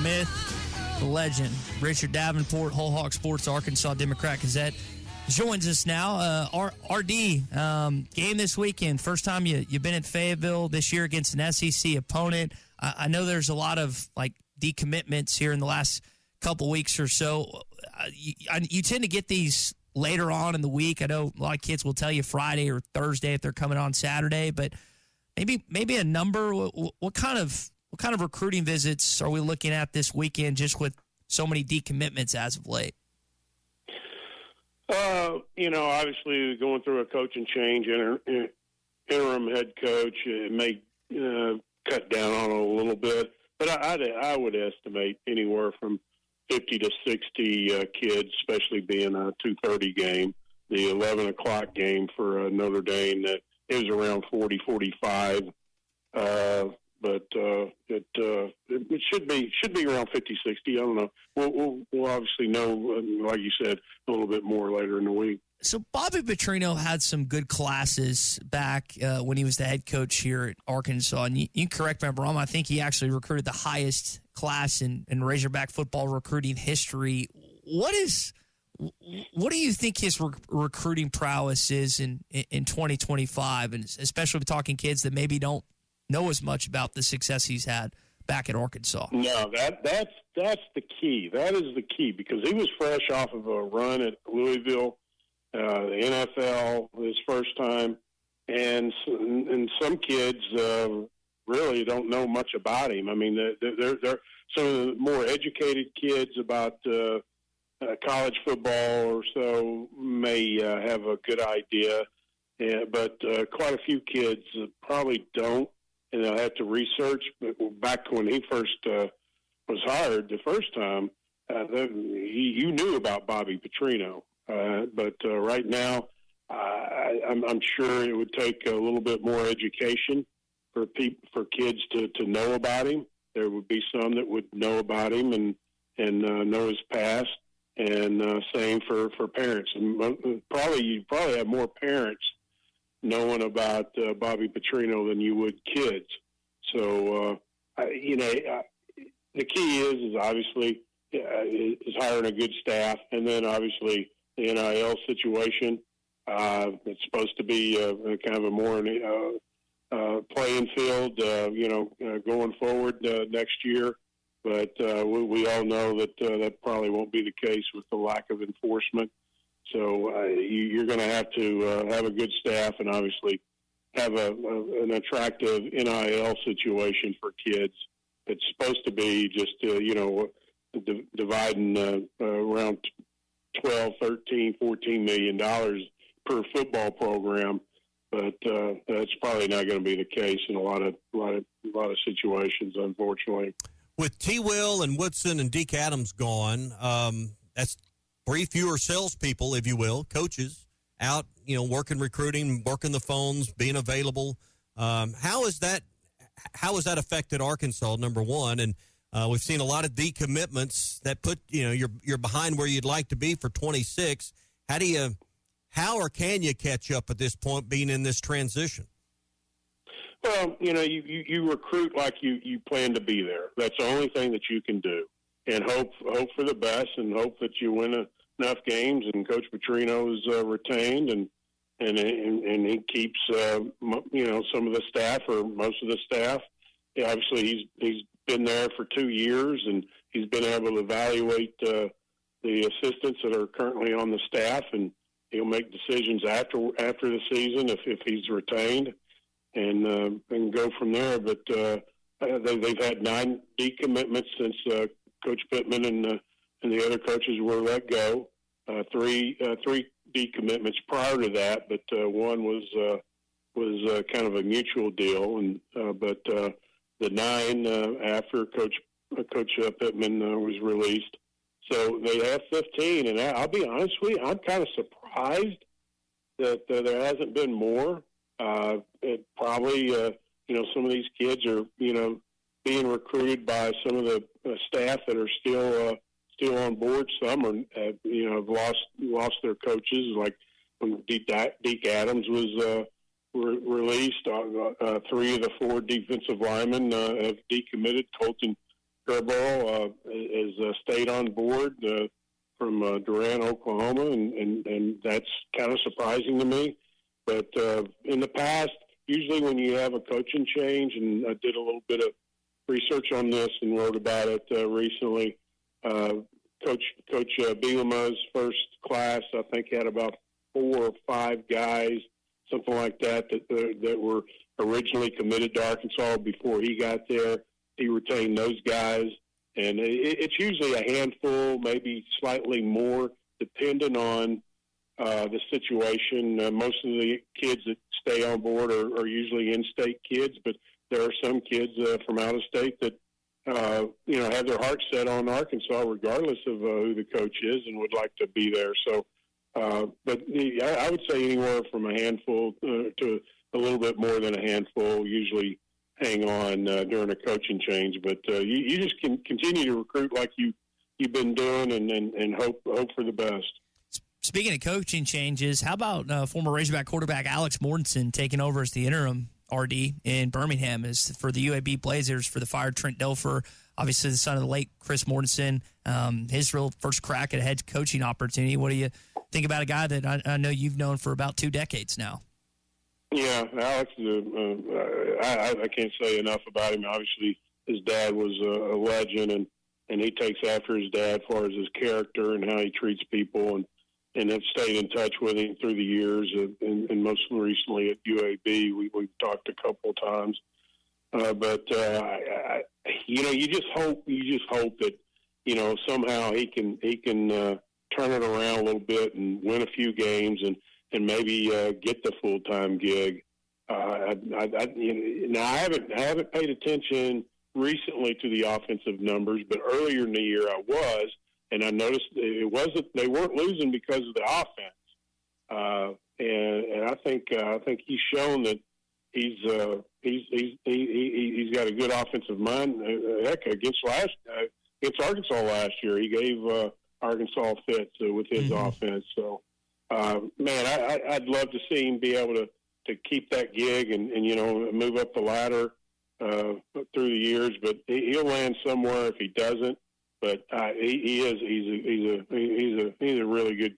myth, the legend, Richard Davenport, Whole Hog Sports, Arkansas Democrat-Gazette, joins us now. RD, game this weekend. First time you've been at Fayetteville this year against an SEC opponent. I know there's a lot of decommitments here in the last couple weeks or so. You tend to get these later on in the week. I know a lot of kids will tell you Friday or Thursday if they're coming on Saturday, but maybe a number. What kind of recruiting visits are we looking at this weekend, just with so many decommitments as of late? Obviously going through a coaching change, interim head coach, it may cut down on it a little bit, but I would estimate anywhere from 50 to 60 kids, especially being a 2:30 game. The 11 o'clock game for Notre Dame, that it was around 40, 45. But it should be around 50, 60. I don't know. We'll obviously know, like you said, a little bit more later in the week. So Bobby Petrino had some good classes back when he was the head coach here at Arkansas. And you can correct me if I'm wrong. I think he actually recruited the highest class in Razorback football recruiting history. What do you think his recruiting prowess is in 2025, and especially with talking kids that maybe don't know as much about the success he's had back at Arkansas? No, that's the key. That is the key, because he was fresh off of a run at Louisville, the NFL, his first time, and some kids really don't know much about him. I mean, they're some of the more educated kids about college football or so may have a good idea, but quite a few kids probably don't. And they'll have to research. Back when he first was hired the first time, you knew about Bobby Petrino. But right now, I'm sure it would take a little bit more education for kids to know about him. There would be some that would know about him and know his past, and same for parents. And you probably have more parents knowing about Bobby Petrino than you would kids. So, the key is obviously is hiring a good staff, and then obviously the NIL situation. It's supposed to be kind of a more playing field, going forward next year. But we all know that that probably won't be the case with the lack of enforcement. So you're going to have a good staff, and obviously have an attractive NIL situation for kids. It's supposed to be just, dividing around $12, $13, $14 million per football program. But that's probably not going to be the case in a lot of situations, unfortunately. With T. Will and Woodson and Deke Adams gone, that's 3 fewer salespeople, if you will, coaches out, working recruiting, working the phones, being available. How has that affected Arkansas, number one? And we've seen a lot of decommitments that put, you're behind where you'd like to be for 26. How or can you catch up at this point, being in this transition? Well, you recruit like you plan to be there. That's the only thing that you can do, and hope for the best, and hope that you win enough games, and Coach Petrino is retained, and he keeps some of the staff, or most of the staff. Yeah, obviously he's been there for 2 years, and he's been able to evaluate the assistants that are currently on the staff, and he'll make decisions after the season if he's retained, and go from there. But they've had 9 decommitments since Coach Pittman and the other coaches were let go. 3 decommitments prior to that, but one was kind of a mutual deal, and but the 9 after Coach Pittman was released. So they have 15, and I'll be honest with you, I'm kind of surprised that there hasn't been more. It probably, some of these kids are, being recruited by some of the staff that are still on board. Some are, have lost their coaches. Like when Deke Adams was released, 3 of the 4 defensive linemen have decommitted. Colton Scarborough has stayed on board from Durant, Oklahoma, and that's kind of surprising to me. But in the past, usually when you have a coaching change, and I did a little bit of research on this and wrote about it recently, Coach Bielema's first class, I think, had about 4 or 5 guys, something like that were originally committed to Arkansas before he got there. He retained those guys, and it's usually a handful, maybe slightly more, depending on the situation. Most of the kids that stay on board are usually in-state kids, but there are some kids from out of state that have their heart set on Arkansas, regardless of who the coach is, and would like to be there. So, but I would say anywhere from a handful to a little bit more than a handful usually hang on during a coaching change. But you just can continue to recruit like you've been doing, and hope for the best. Speaking of coaching changes, how about former Razorback quarterback Alex Mortensson taking over as the interim RD in Birmingham is for the UAB Blazers for the fired Trent Dilfer, obviously the son of the late Chris Mortensen, his real first crack at a head coaching opportunity. What do you think about a guy that I know you've known for about 2 decades now? Yeah, Alex, I can't say enough about him. Obviously, his dad was a legend, and he takes after his dad as far as his character and how he treats people, and have stayed in touch with him through the years, and most recently at UAB. We've talked a couple of times. But you just hope that, somehow he can turn it around a little bit and win a few games and maybe get the full-time gig. I haven't paid attention recently to the offensive numbers, but earlier in the year I was, and I noticed they weren't losing because of the offense. And I think he's shown that he's got a good offensive mind. Heck, against Arkansas last year, he gave Arkansas fits with his offense. So, man, I'd love to see him be able to keep that gig and move up the ladder through the years. But he'll land somewhere if he doesn't. But he's a really good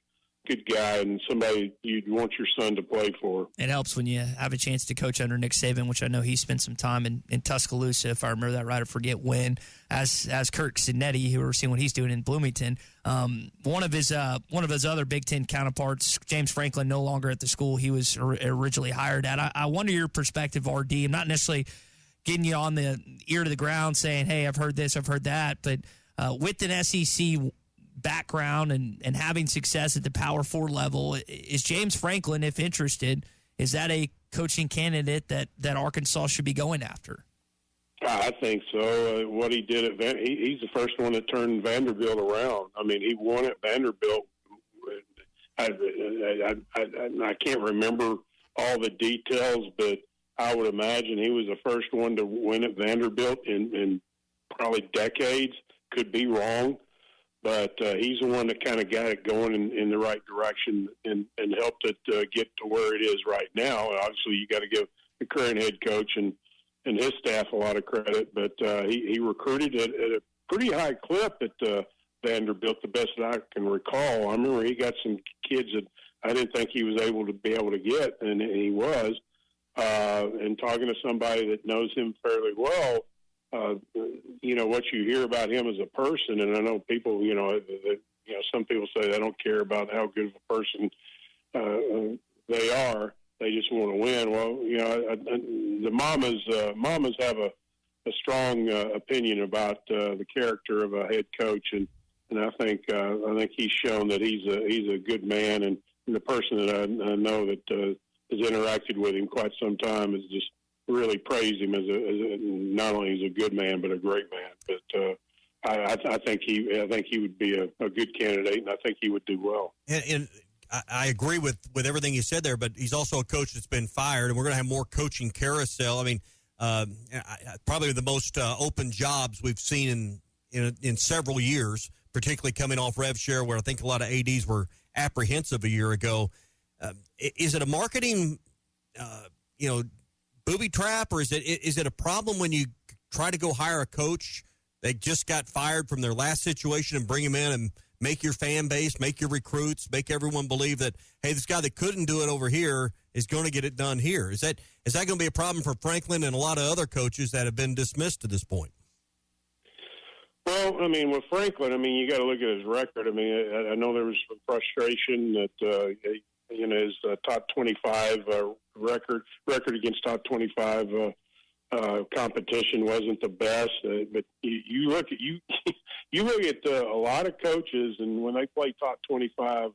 guy and somebody you'd want your son to play for. It helps when you have a chance to coach under Nick Saban, which I know he spent some time in Tuscaloosa, if I remember that right. I forget when, as Kirk Sidnetti, who we're seeing what he's doing in Bloomington. One of his other Big Ten counterparts, James Franklin, no longer at the school he was originally hired at. I wonder your perspective, RD. I'm not necessarily getting you on the ear to the ground saying, hey, I've heard this, I've heard that, but with an SEC background and having success at the Power 4 level, is James Franklin, if interested, is that a coaching candidate that Arkansas should be going after? I think so. What he did at he's the first one that turned Vanderbilt around. I mean, he won at Vanderbilt. I can't remember all the details, but I would imagine he was the first one to win at Vanderbilt in probably decades. Could be wrong, but he's the one that kind of got it going in the right direction and helped it get to where it is right now. Obviously, you got to give the current head coach and his staff a lot of credit, but he recruited at a pretty high clip at Vanderbilt, the best that I can recall. I remember he got some kids that I didn't think he was able to get, and he was. And talking to somebody that knows him fairly well, what you hear about him as a person, and I know people, some people say they don't care about how good of a person they are. They just want to win. Well, the mamas have a strong opinion about the character of a head coach, and I think he's shown that he's a good man, and the person that I know that has interacted with him quite some time has just really praised him as not only as a good man but a great man. But I think he would be a good candidate, and I think he would do well. And I agree with everything you said there, but he's also a coach that's been fired, and we're going to have more coaching carousel. I mean, probably the most open jobs we've seen in several years, particularly coming off rev share, where I think a lot of ADs were apprehensive a year ago. Is it a marketing, booby trap, or is it a problem when you try to go hire a coach they just got fired from their last situation and bring them in and make your fan base, make your recruits, make everyone believe that, hey, this guy that couldn't do it over here is going to get it done here. Is that going to be a problem for Franklin and a lot of other coaches that have been dismissed to this point? Well, I mean, with Franklin, I mean, you got to look at his record. I mean, I know there was some frustration that, his top 25 record against top 25 competition wasn't the best. But you look at you look at a lot of coaches, and when they play top 25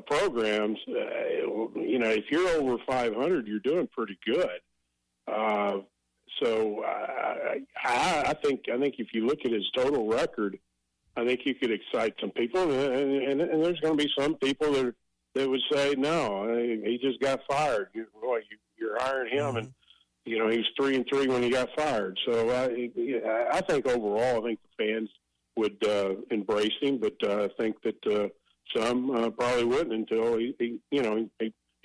programs, if you're over 500, you're doing pretty good. So I think if you look at his total record, I think you could excite some people, and there's going to be some people that would say, no, he just got fired. You're hiring him, and he was 3-3 when he got fired. So I think overall, I think the fans would embrace him, but I think that some probably wouldn't until he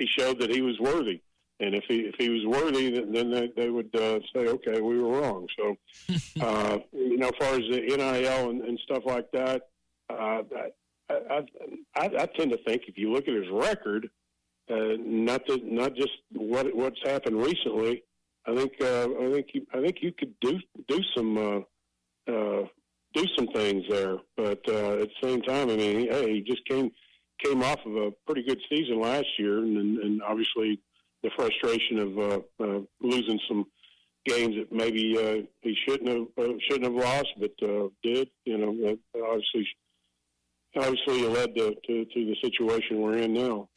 showed that he was worthy. And if he was worthy, then they would say, okay, we were wrong. So, as far as the NIL and stuff like that, I tend to think if you look at his record, not just what's happened recently, I think you could do some things there. But at the same time, I mean, he just came off of a pretty good season last year, and obviously the frustration of losing some games that maybe he shouldn't have lost, but did. Obviously led to the situation we're in now.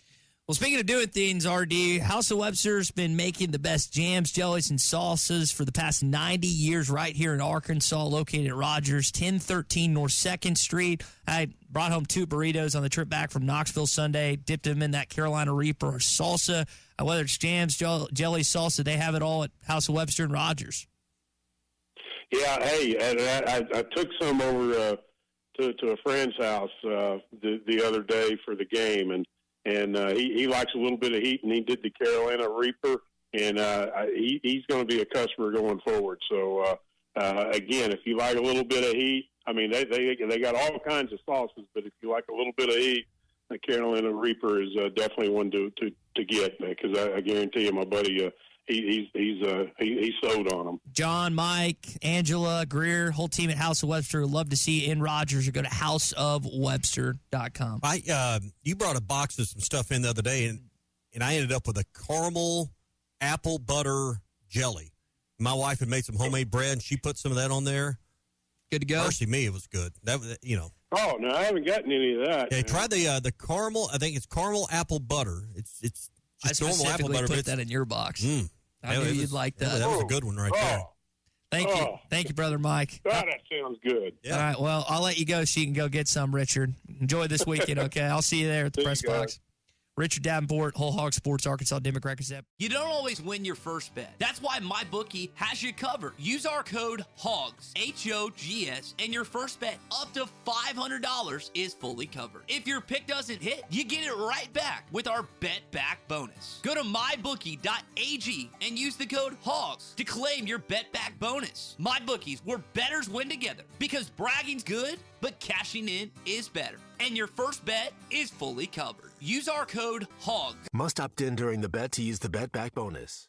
Well, speaking of doing things, RD, House of Webster's been making the best jams, jellies, and salsas for the past 90 years right here in Arkansas, located at Rogers, 1013 North 2nd Street. I brought home 2 burritos on the trip back from Knoxville Sunday, dipped them in that Carolina Reaper or salsa. Whether it's jams, jelly, salsa, they have it all at House of Webster and Rogers. Yeah, hey, I took some over to a friend's house the other day for the game, and he likes a little bit of heat, and he did the Carolina Reaper, and he's going to be a customer going forward. So again, if you like a little bit of heat, I mean they got all kinds of sauces, but if you like a little bit of heat, the Carolina Reaper is definitely one to get, because I guarantee you, my buddy, he's sold on them. John, Mike, Angela, Greer, whole team at House of Webster would love to see you in Rogers, or go to houseofwebster.com. You brought a box of some stuff in the other day, and I ended up with a caramel apple butter jelly. My wife had made some homemade bread, and she put some of that on there. Good to go. Mercy me, it was good. Oh no, I haven't gotten any of that. Yeah, try the caramel. I think it's caramel apple butter. It's just normal apple butter. Put that in your box. I knew you'd like that. That was a good one right there. Thank you, brother Mike. God, that sounds good. Yeah. All right, well, I'll let you go so you can go get some, Richard. Enjoy this weekend, okay? I'll see you there at the press box. Richard Davenport, Whole Hog Sports, Arkansas Democrat-Gazette. You don't always win your first bet. That's why MyBookie has you covered. Use our code HOGS, H-O-G-S, and your first bet up to $500 is fully covered. If your pick doesn't hit, you get it right back with our Bet Back bonus. Go to mybookie.ag and use the code HOGS to claim your Bet Back bonus. MyBookie's where bettors win together, because bragging's good, but cashing in is better. And your first bet is fully covered. Use our code HOGS. Must opt in during the bet to use the Bet Back bonus.